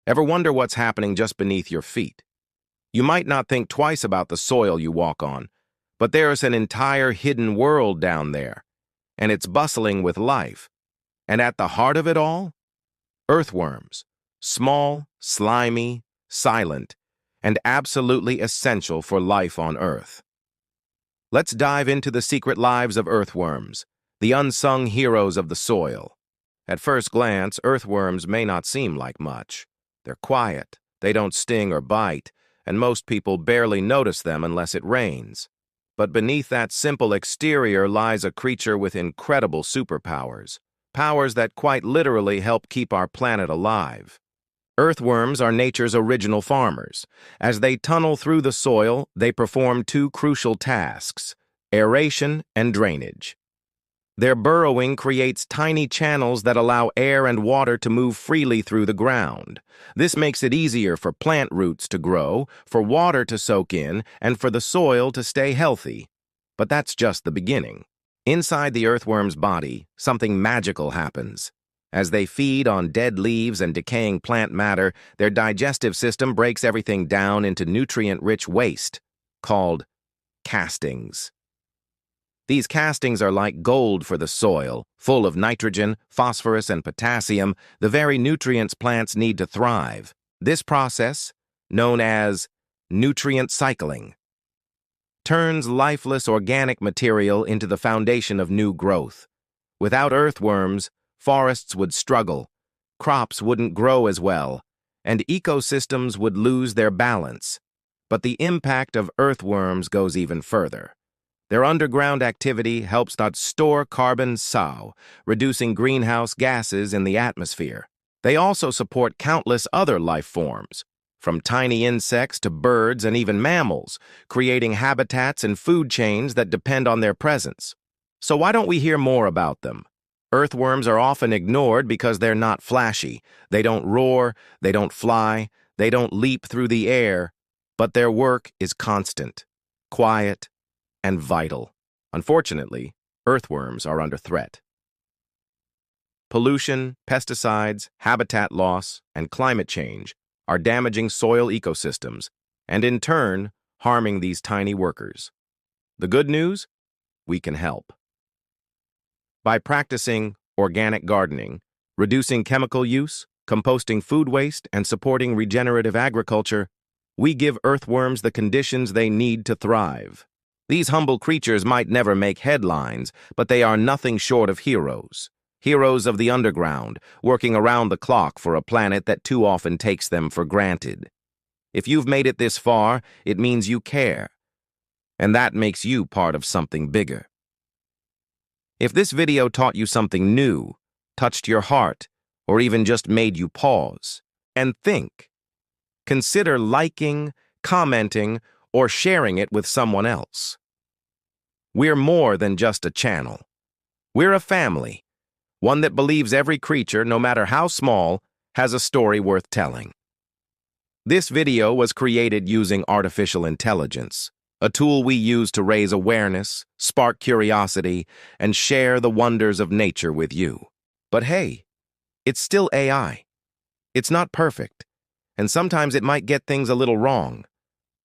Ever wonder what's happening just beneath your feet? You might not think twice about the soil you walk on, but there's an entire hidden world down there, and it's bustling with life. And at the heart of it all, earthworms. Small, slimy, silent, and absolutely essential for life on Earth. Let's dive into the secret lives of earthworms, the unsung heroes of the soil. At first glance, earthworms may not seem like much. They're quiet, they don't sting or bite, and most people barely notice them unless it rains. But beneath that simple exterior lies a creature with incredible superpowers, powers that quite literally help keep our planet alive. Earthworms are nature's original farmers. As they tunnel through the soil, they perform two crucial tasks: aeration and drainage. Their burrowing creates tiny channels that allow air and water to move freely through the ground. This makes it easier for plant roots to grow, for water to soak in, and for the soil to stay healthy. But that's just the beginning. Inside the earthworm's body, something magical happens. As they feed on dead leaves and decaying plant matter, their digestive system breaks everything down into nutrient-rich waste, called castings. These castings are like gold for the soil, full of nitrogen, phosphorus, and potassium, the very nutrients plants need to thrive. This process, known as nutrient cycling, turns lifeless organic material into the foundation of new growth. Without earthworms, forests would struggle, crops wouldn't grow as well, and ecosystems would lose their balance. But the impact of earthworms goes even further. Their underground activity helps to store carbon, reducing greenhouse gases in the atmosphere. They also support countless other life forms, from tiny insects to birds and even mammals, creating habitats and food chains that depend on their presence. So why don't we hear more about them? Earthworms are often ignored because they're not flashy. They don't roar, they don't fly, they don't leap through the air, but their work is constant, quiet, and vital. Unfortunately, earthworms are under threat. Pollution, pesticides, habitat loss, and climate change are damaging soil ecosystems and, in turn, harming these tiny workers. The good news? We can help. By practicing organic gardening, reducing chemical use, composting food waste, and supporting regenerative agriculture, we give earthworms the conditions they need to thrive. These humble creatures might never make headlines, but they are nothing short of heroes. Heroes of the underground, working around the clock for a planet that too often takes them for granted. If you've made it this far, it means you care. And that makes you part of something bigger. If this video taught you something new, touched your heart, or even just made you pause and think, consider liking, commenting, or sharing it with someone else. We're more than just a channel. We're a family, one that believes every creature, no matter how small, has a story worth telling. This video was created using artificial intelligence, a tool we use to raise awareness, spark curiosity, and share the wonders of nature with you. But hey, it's still AI. It's not perfect, and sometimes it might get things a little wrong.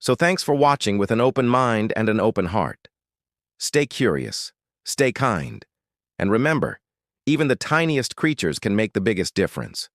So thanks for watching with an open mind and an open heart. Stay curious, stay kind, and remember, even the tiniest creatures can make the biggest difference.